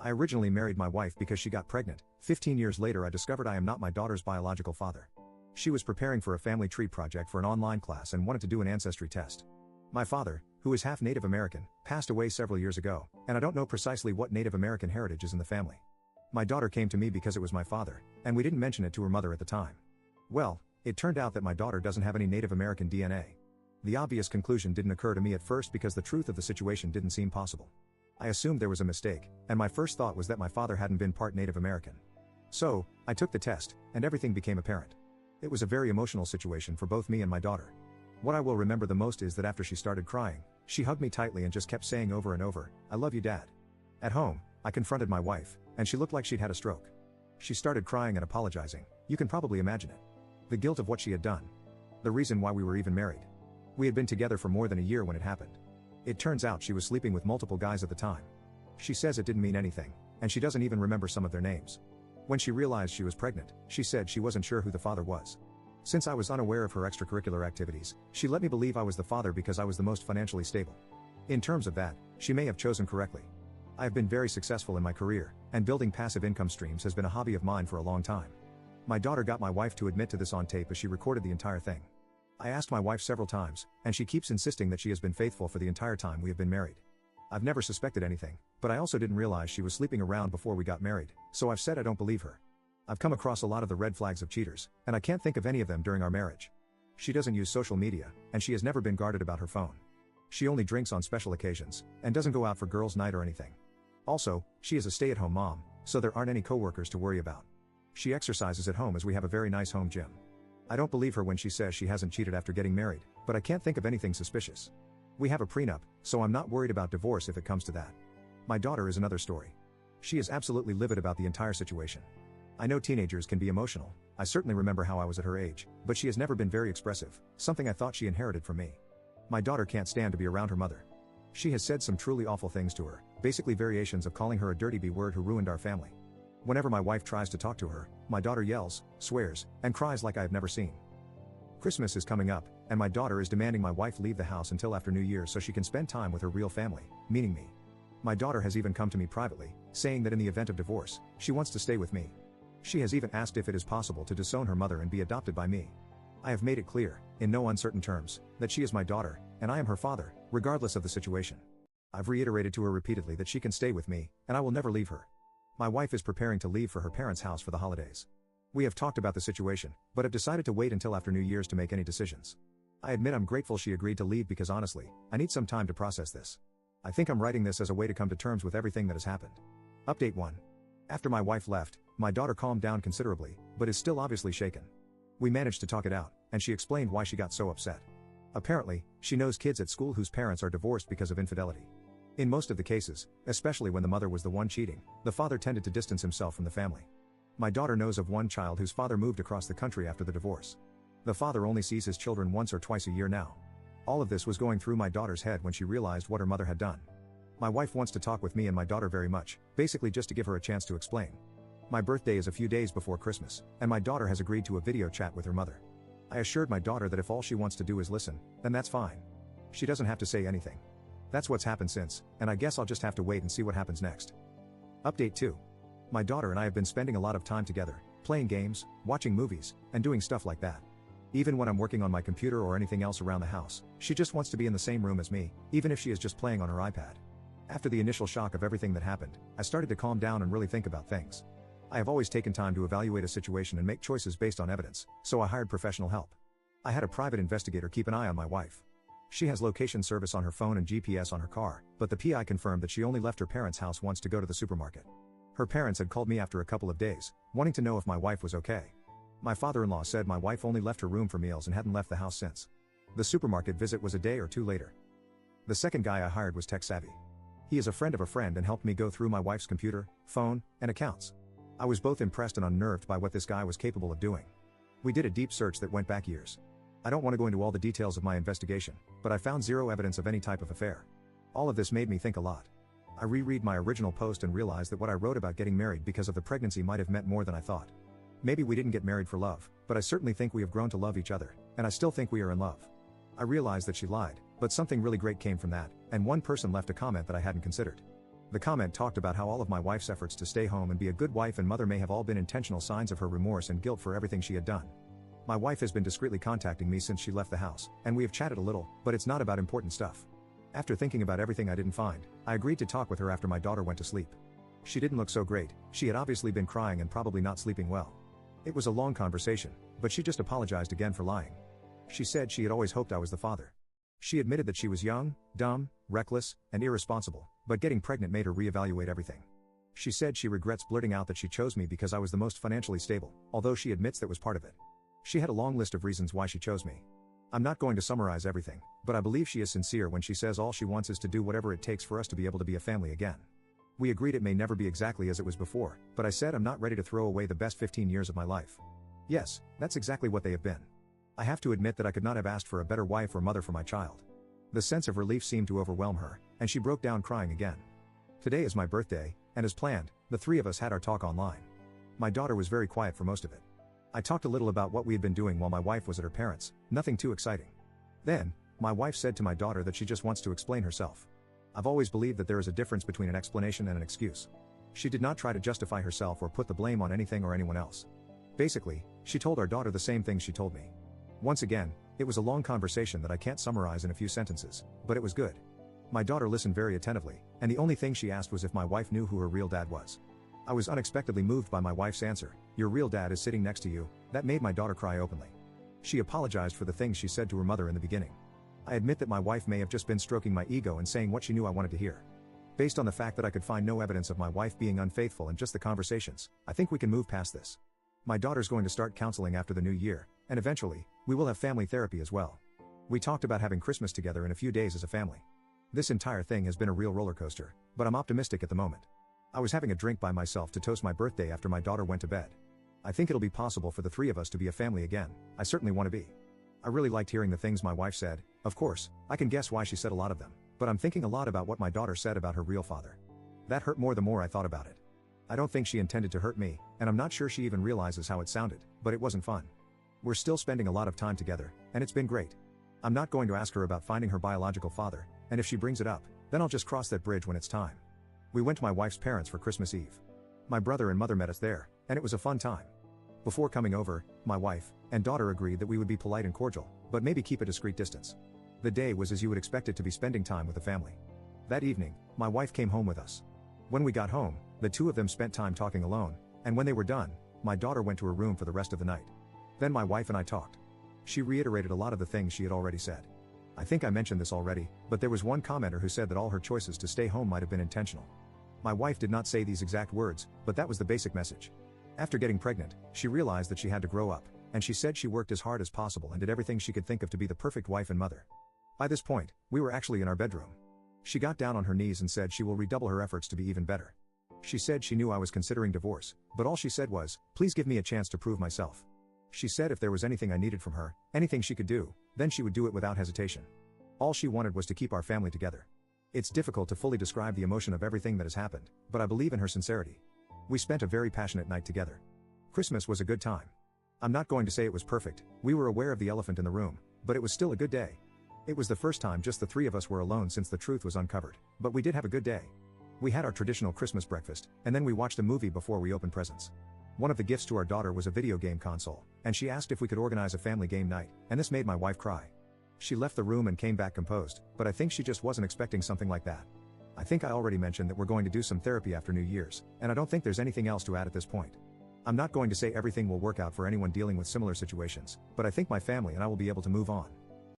I originally married my wife because she got pregnant. 15 years later, I discovered I am not my daughter's biological father. She was preparing for a family tree project for an online class and wanted to do an ancestry test. My father, who is half Native American, passed away several years ago, and I don't know precisely what Native American heritage is in the family. My daughter came to me because it was my father, and we didn't mention it to her mother at the time. Well, it turned out that my daughter doesn't have any Native American DNA. The obvious conclusion didn't occur to me at first because the truth of the situation didn't seem possible. I assumed there was a mistake, and my first thought was that my father hadn't been part Native American. So, I took the test, and everything became apparent. It was a very emotional situation for both me and my daughter. What I will remember the most is that after she started crying, she hugged me tightly and just kept saying over and over, "I love you, Dad." At home, I confronted my wife, and she looked like she'd had a stroke. She started crying and apologizing. You can probably imagine it. The guilt of what she had done. The reason why we were even married. We had been together for more than a year when it happened. It turns out she was sleeping with multiple guys at the time. She says it didn't mean anything, and she doesn't even remember some of their names. When she realized she was pregnant, she said she wasn't sure who the father was. Since I was unaware of her extracurricular activities, she let me believe I was the father because I was the most financially stable. In terms of that, she may have chosen correctly. I have been very successful in my career, and building passive income streams has been a hobby of mine for a long time. My daughter got my wife to admit to this on tape as she recorded the entire thing. I asked my wife several times, and she keeps insisting that she has been faithful for the entire time we have been married. I've never suspected anything, but I also didn't realize she was sleeping around before we got married, so I've said I don't believe her. I've come across a lot of the red flags of cheaters, and I can't think of any of them during our marriage. She doesn't use social media, and she has never been guarded about her phone. She only drinks on special occasions, and doesn't go out for girls' night or anything. Also, she is a stay-at-home mom, so there aren't any coworkers to worry about. She exercises at home as we have a very nice home gym. I don't believe her when she says she hasn't cheated after getting married, but I can't think of anything suspicious. We have a prenup, so I'm not worried about divorce if it comes to that. My daughter is another story. She is absolutely livid about the entire situation. I know teenagers can be emotional. I certainly remember how I was at her age, but she has never been very expressive, something I thought she inherited from me. My daughter can't stand to be around her mother. She has said some truly awful things to her, basically variations of calling her a dirty B-word who ruined our family. Whenever my wife tries to talk to her, my daughter yells, swears, and cries like I have never seen. Christmas is coming up, and my daughter is demanding my wife leave the house until after New Year so she can spend time with her real family, meaning me. My daughter has even come to me privately, saying that in the event of divorce, she wants to stay with me. She has even asked if it is possible to disown her mother and be adopted by me. I have made it clear, in no uncertain terms, that she is my daughter, and I am her father, regardless of the situation. I've reiterated to her repeatedly that she can stay with me, and I will never leave her. My wife is preparing to leave for her parents' house for the holidays. We have talked about the situation, but have decided to wait until after New Year's to make any decisions. I admit I'm grateful she agreed to leave because honestly, I need some time to process this. I think I'm writing this as a way to come to terms with everything that has happened. Update 1. After my wife left, my daughter calmed down considerably, but is still obviously shaken. We managed to talk it out, and she explained why she got so upset. Apparently, she knows kids at school whose parents are divorced because of infidelity. In most of the cases, especially when the mother was the one cheating, the father tended to distance himself from the family. My daughter knows of one child whose father moved across the country after the divorce. The father only sees his children once or twice a year now. All of this was going through my daughter's head when she realized what her mother had done. My wife wants to talk with me and my daughter very much, basically just to give her a chance to explain. My birthday is a few days before Christmas, and my daughter has agreed to a video chat with her mother. I assured my daughter that if all she wants to do is listen, then that's fine. She doesn't have to say anything. That's what's happened since, and I guess I'll just have to wait and see what happens next. Update 2. My daughter and I have been spending a lot of time together, playing games, watching movies, and doing stuff like that. Even when I'm working on my computer or anything else around the house, she just wants to be in the same room as me, even if she is just playing on her iPad. After the initial shock of everything that happened, I started to calm down and really think about things. I have always taken time to evaluate a situation and make choices based on evidence, so I hired professional help. I had a private investigator keep an eye on my wife. She has location service on her phone and GPS on her car, but the PI confirmed that she only left her parents' house once to go to the supermarket. Her parents had called me after a couple of days, wanting to know if my wife was okay. My father-in-law said my wife only left her room for meals and hadn't left the house since. The supermarket visit was a day or two later. The second guy I hired was tech savvy. He is a friend of a friend and helped me go through my wife's computer, phone, and accounts. I was both impressed and unnerved by what this guy was capable of doing. We did a deep search that went back years. I don't want to go into all the details of my investigation, but I found zero evidence of any type of affair. All of this made me think a lot. I reread my original post and realized that what I wrote about getting married because of the pregnancy might have meant more than I thought. Maybe we didn't get married for love, but I certainly think we have grown to love each other, and I still think we are in love. I realized that she lied, but something really great came from that, and one person left a comment that I hadn't considered. The comment talked about how all of my wife's efforts to stay home and be a good wife and mother may have all been intentional signs of her remorse and guilt for everything she had done. My wife has been discreetly contacting me since she left the house, and we have chatted a little, but it's not about important stuff. After thinking about everything I didn't find, I agreed to talk with her after my daughter went to sleep. She didn't look so great, she had obviously been crying and probably not sleeping well. It was a long conversation, but she just apologized again for lying. She said she had always hoped I was the father. She admitted that she was young, dumb, reckless, and irresponsible, but getting pregnant made her reevaluate everything. She said she regrets blurting out that she chose me because I was the most financially stable, although she admits that was part of it. She had a long list of reasons why she chose me. I'm not going to summarize everything, but I believe she is sincere when she says all she wants is to do whatever it takes for us to be able to be a family again. We agreed it may never be exactly as it was before, but I said I'm not ready to throw away the best 15 years of my life. Yes, that's exactly what they have been. I have to admit that I could not have asked for a better wife or mother for my child. The sense of relief seemed to overwhelm her, and she broke down crying again. Today is my birthday, and as planned, the three of us had our talk online. My daughter was very quiet for most of it. I talked a little about what we had been doing while my wife was at her parents', nothing too exciting. Then, my wife said to my daughter that she just wants to explain herself. I've always believed that there is a difference between an explanation and an excuse. She did not try to justify herself or put the blame on anything or anyone else. Basically, she told our daughter the same thing she told me. Once again, it was a long conversation that I can't summarize in a few sentences, but it was good. My daughter listened very attentively, and the only thing she asked was if my wife knew who her real dad was. I was unexpectedly moved by my wife's answer, "Your real dad is sitting next to you." That made my daughter cry openly. She apologized for the things she said to her mother in the beginning. I admit that my wife may have just been stroking my ego and saying what she knew I wanted to hear. Based on the fact that I could find no evidence of my wife being unfaithful and just the conversations, I think we can move past this. My daughter's going to start counseling after the new year, and eventually, we will have family therapy as well. We talked about having Christmas together in a few days as a family. This entire thing has been a real roller coaster, but I'm optimistic at the moment. I was having a drink by myself to toast my birthday after my daughter went to bed. I think it'll be possible for the three of us to be a family again. I certainly want to be. I really liked hearing the things my wife said. Of course, I can guess why she said a lot of them, but I'm thinking a lot about what my daughter said about her real father. That hurt more the more I thought about it. I don't think she intended to hurt me, and I'm not sure she even realizes how it sounded, but it wasn't fun. We're still spending a lot of time together, and it's been great. I'm not going to ask her about finding her biological father, and if she brings it up, then I'll just cross that bridge when it's time. We went to my wife's parents for Christmas Eve. My brother and mother met us there, and it was a fun time. Before coming over, my wife and daughter agreed that we would be polite and cordial, but maybe keep a discreet distance. The day was as you would expect it to be, spending time with the family. That evening, my wife came home with us. When we got home, the two of them spent time talking alone, and when they were done, my daughter went to her room for the rest of the night. Then my wife and I talked. She reiterated a lot of the things she had already said. I think I mentioned this already, but there was one commenter who said that all her choices to stay home might have been intentional. My wife did not say these exact words, but that was the basic message. After getting pregnant, she realized that she had to grow up, and she said she worked as hard as possible and did everything she could think of to be the perfect wife and mother. By this point, we were actually in our bedroom. She got down on her knees and said she will redouble her efforts to be even better. She said she knew I was considering divorce, but all she said was, "Please give me a chance to prove myself." She said if there was anything I needed from her, anything she could do, then she would do it without hesitation. All she wanted was to keep our family together. It's difficult to fully describe the emotion of everything that has happened, but I believe in her sincerity. We spent a very passionate night together. Christmas was a good time. I'm not going to say it was perfect, we were aware of the elephant in the room, but it was still a good day. It was the first time just the three of us were alone since the truth was uncovered, but we did have a good day. We had our traditional Christmas breakfast, and then we watched a movie before we opened presents. One of the gifts to our daughter was a video game console, and she asked if we could organize a family game night, and this made my wife cry. She left the room and came back composed, but I think she just wasn't expecting something like that. I think I already mentioned that we're going to do some therapy after New Year's, and I don't think there's anything else to add at this point. I'm not going to say everything will work out for anyone dealing with similar situations, but I think my family and I will be able to move on.